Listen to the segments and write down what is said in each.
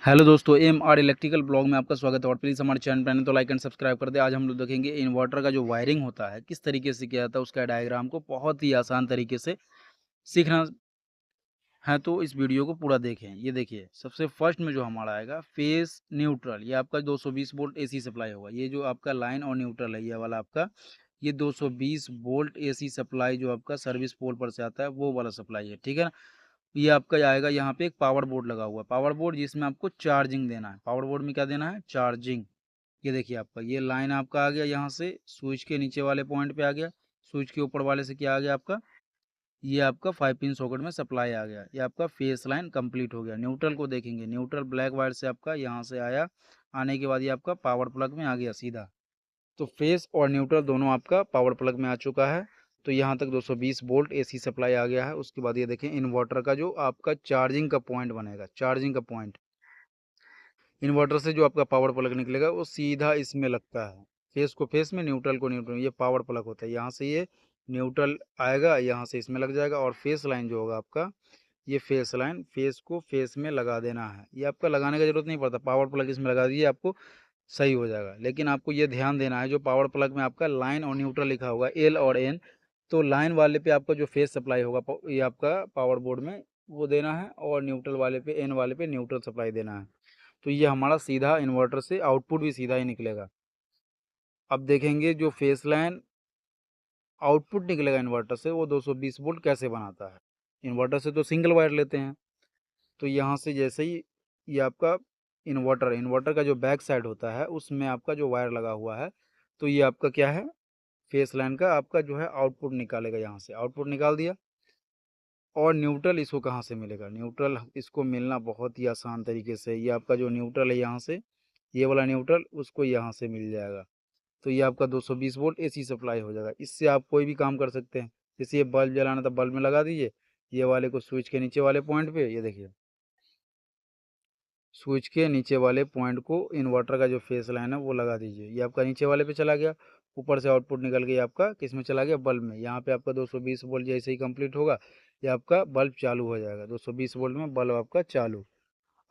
Hello दोस्तों, M R electrical blog में आपका स्वागत है। और प्लीज़ हमारे चैनल पर नए तो लाइक एंड सब्सक्राइब कर दें। आज हम लोग देखेंगे इन्वर्टर का जो वायरिंग होता है किस तरीके से किया जाता है, उसका डायग्राम को बहुत ही आसान तरीके से सीखना है। तो इस वीडियो को पूरा देखें। ये देखिए, सबसे फर्स्ट में जो हमारा आएगा फेस न्यूट्रल, ये आपका 220 वोल्ट एसी सप्लाई होगा। ये जो आपका लाइन और न्यूट्रल है, ये वाला आपका ये 220 वोल्ट एसी सप्लाई जो आपका सर्विस पोल पर से आता है, वो वाला सप्लाई है, ठीक है ना। ये आपका आएगा, यहाँ पे एक पावर बोर्ड लगा हुआ है, पावर बोर्ड जिसमें आपको चार्जिंग देना है। पावर बोर्ड में क्या देना है? चार्जिंग। ये देखिए, आपका ये लाइन आपका आ गया, यहाँ से स्विच के नीचे वाले पॉइंट पे आ गया। स्विच के ऊपर वाले से क्या आ गया आपका? ये आपका 5 पिन सॉकेट में सप्लाई आ गया। ये आपका फेस लाइन कंप्लीट हो गया। न्यूट्रल को देखेंगे, न्यूट्रल ब्लैक वायर से आपका यहाँ से आया, आने के बाद ये आपका पावर प्लग में आ गया सीधा। तो फेस और न्यूट्रल दोनों आपका पावर प्लग में आ चुका है। तो यहाँ तक 220 वोल्ट एसी सप्लाई आ गया है। उसके बाद ये देखें, इन्वर्टर का जो आपका चार्जिंग का पॉइंट बनेगा, चार्जिंग का पॉइंट, इन्वर्टर से जो आपका पावर प्लग निकलेगा वो सीधा इसमें लगता है। फेस को फेस में, न्यूट्रल को न्यूट्रल में। ये पावर प्लग होता है। यहाँ से ये न्यूट्रल आएगा, यहाँ से इसमें लग जाएगा। और फेस लाइन जो होगा आपका, ये फेस लाइन, फेस को फेस में लगा देना है। ये आपका लगाने का जरूरत नहीं पड़ता, पावर प्लग इसमें लगा दीजिए, आपको सही हो जाएगा। लेकिन आपको ये ध्यान देना है, जो पावर प्लग में आपका लाइन और न्यूट्रल लिखा होगा एल और एन, तो लाइन वाले पे आपका जो फेस सप्लाई होगा ये आपका पावर बोर्ड में वो देना है, और न्यूट्रल वाले पे, एन वाले पे न्यूट्रल सप्लाई देना है। तो ये हमारा सीधा इन्वर्टर से आउटपुट भी सीधा ही निकलेगा। अब देखेंगे जो फेस लाइन आउटपुट निकलेगा इन्वर्टर से, वो 220 वोल्ट कैसे बनाता है। इन्वर्टर से तो सिंगल वायर लेते हैं। तो यहाँ से जैसे ही ये आपका इन्वर्टर, इन्वर्टर का जो बैक साइड होता है उसमें आपका जो वायर लगा हुआ है, तो ये आपका क्या है? फेस लाइन का आपका जो है आउटपुट निकालेगा। यहाँ से आउटपुट निकाल दिया। और न्यूट्रल इसको कहाँ से मिलेगा? न्यूट्रल इसको मिलना बहुत ही आसान तरीके से, ये आपका जो न्यूट्रल है यहाँ से, ये वाला न्यूट्रल उसको यहाँ से मिल जाएगा। तो ये आपका 220 वोल्ट एसी सप्लाई हो जाएगा। इससे आप कोई भी काम कर सकते हैं। जैसे ये बल्ब जलाना था, बल्ब में लगा दीजिए। ये वाले को स्विच के नीचे वाले पॉइंट पे, ये देखिए, स्विच के नीचे वाले पॉइंट को इन्वर्टर का जो फेस लाइन है वो लगा दीजिए। ये आपका नीचे वाले पे चला गया। ऊपर से आउटपुट निकल के आपका किस में चला गया? बल्ब में। यहाँ पे आपका 220 वोल्ट जैसे ही कंप्लीट होगा, ये आपका बल्ब चालू हो जाएगा। 220 वोल्ट में बल्ब आपका चालू।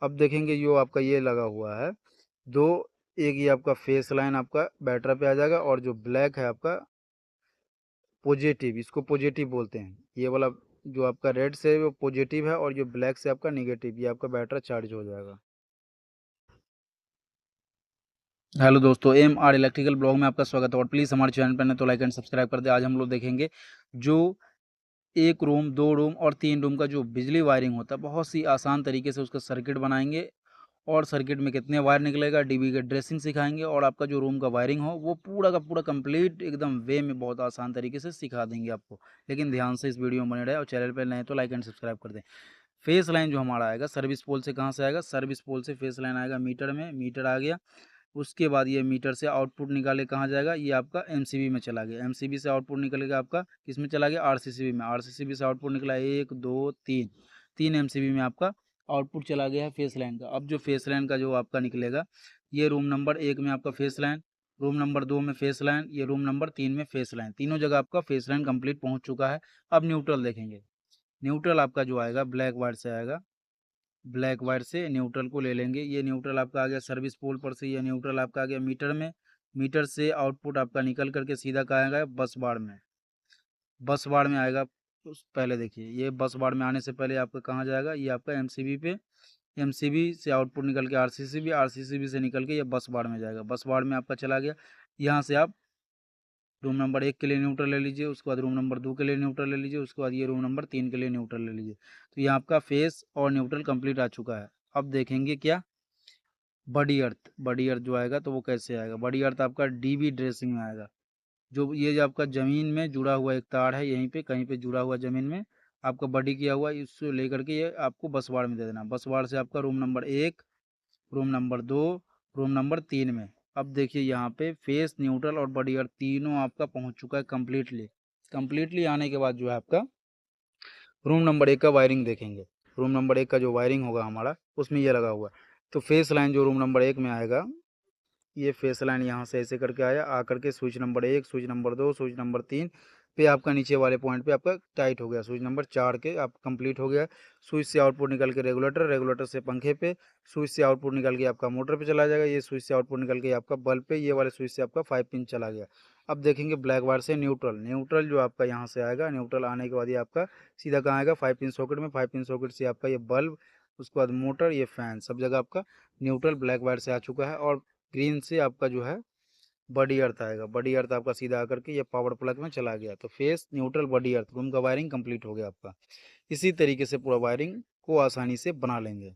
अब देखेंगे जो आपका ये लगा हुआ है दो, एक ये आपका फेस लाइन आपका बैटरी पे आ जाएगा, और जो ब्लैक है आपका पॉजिटिव, इसको पॉजिटिव बोलते हैं। ये वाला जो आपका रेड से वो पॉजिटिव है, और जो ब्लैक से आपका निगेटिव, ये आपका बैटरी चार्ज हो जाएगा। हेलो दोस्तों, एम आर इलेक्ट्रिकल ब्लॉग में आपका स्वागत है। और प्लीज़ हमारे चैनल पर नए तो लाइक एंड सब्सक्राइब कर दें। आज हम लोग देखेंगे जो एक रूम, दो रूम और तीन रूम का जो बिजली वायरिंग होता है, बहुत सी आसान तरीके से उसका सर्किट बनाएंगे। और सर्किट में कितने वायर निकलेगा, डीबी का ड्रेसिंग सिखाएंगे। और आपका जो रूम का वायरिंग हो वो पूरा का पूरा कंप्लीट एकदम वे में बहुत आसान तरीके से सिखा देंगे आपको। लेकिन ध्यान से इस वीडियो में बने रहे, और चैनल पर नए तो लाइक एंड सब्सक्राइब कर दें। फेस लाइन जो हमारा आएगा सर्विस पोल से, कहाँ से आएगा? सर्विस पोल से फेस लाइन आएगा मीटर में। मीटर आ गया। उसके बाद ये मीटर से आउटपुट निकाले कहाँ जाएगा? ये आपका एमसीबी में चला गया। एमसीबी से आउटपुट निकलेगा आपका किस में चला गया? आरसीसीबी में। आरसीसीबी से आउटपुट निकला एक दो तीन, तीन एमसीबी में आपका आउटपुट चला गया है फेस लाइन का। अब जो फेस लाइन का जो आपका निकलेगा, ये रूम नंबर 1 में आपका फेस लाइन, रूम नंबर 2 में फेस लाइन, ये रूम नंबर 3 में फेस लाइन। तीनों जगह आपका फेस लाइन कंप्लीट पहुंच चुका है। अब न्यूट्रल देखेंगे। न्यूट्रल आपका जो आएगा ब्लैक वायर से आएगा। ब्लैक वायर से न्यूट्रल को ले लेंगे। ये न्यूट्रल आपका आ गया सर्विस पोल पर से, ये न्यूट्रल आपका आ गया मीटर में। मीटर से आउटपुट आपका निकल करके सीधा कहाँ आएगा? बस बार में। बस बार में आएगा। उस पहले देखिए, ये बस बार में आने से पहले आपका कहाँ जाएगा? ये आपका एमसीबी पे। एमसीबी से आउटपुट निकल के आरसीसीबी, आरसीसीबी से निकल के ये बस बार में जाएगा। बस बार में आपका चला गया। यहाँ से आप रूम नंबर 1 के लिए न्यूट्रल ले लीजिए, उसके बाद रूम नंबर 2 के लिए न्यूट्रल ले लीजिए, उसके बाद ये रूम नंबर 3 के लिए न्यूट्रल ले लीजिए। तो यहाँ आपका फेस और न्यूट्रल कंप्लीट आ चुका है। अब देखेंगे क्या? बडी अर्थ। बडी अर्थ जो आएगा तो वो कैसे आएगा? बडी अर्थ आपका डीबी ड्रेसिंग में आएगा। जो आपका ज़मीन में जुड़ा हुआ एक तार है, यहीं पे कहीं पे जुड़ा हुआ ज़मीन में आपका बडी किया हुआ है, इसको लेकर के ये आपको बस बार में दे देना। बस बार से आपका room number 1, room number 2, room number 3 में। अब देखिए यहाँ पे फेस, न्यूट्रल और बडी अर्थ तीनों आपका पहुँच चुका है कम्प्लीटली। कम्प्लीटली आने के बाद जो है आपका रूम नंबर 1 का वायरिंग देखेंगे। रूम नंबर 1 का जो वायरिंग होगा हमारा, उसमें ये लगा हुआ है। तो फेस लाइन जो रूम नंबर 1 में आएगा, ये फेस लाइन यहाँ से ऐसे करके आया, आ करके switch number 1, switch number 2, switch number 3, पे आपका नीचे वाले पॉइंट पे आपका टाइट हो गया। स्विच नंबर 4 के आप कंप्लीट हो गया। स्विच से आउटपुट निकल के रेगुलेटर, रेगुलेटर से पंखे पे, स्विच से आउटपुट निकल के आपका मोटर पे चला जाएगा। ये स्विच से आउटपुट निकल के आपका बल्ब पे, ये वाले स्विच से आपका 5 पिन चला गया। अब देखेंगे ब्लैक वायर से न्यूट्रल, न्यूट्रल जो आपका यहाँ से आएगा, न्यूट्रल आने के बाद ये आपका सीधा कहाँ आएगा, 5 पिन सॉकेट में। 5 पिन सॉकेट से आपका ये बल्ब, उसके बाद मोटर, ये फैन, सब जगह आपका न्यूट्रल ब्लैक वायर से आ चुका है। और ग्रीन से आपका जो है बॉडी अर्थ आएगा। बॉडी अर्थ आपका सीधा आकर के ये पावर प्लग में चला गया। तो face, neutral, body earth, room का वायरिंग कंप्लीट हो गया आपका। इसी तरीके से पूरा वायरिंग को आसानी से बना लेंगे।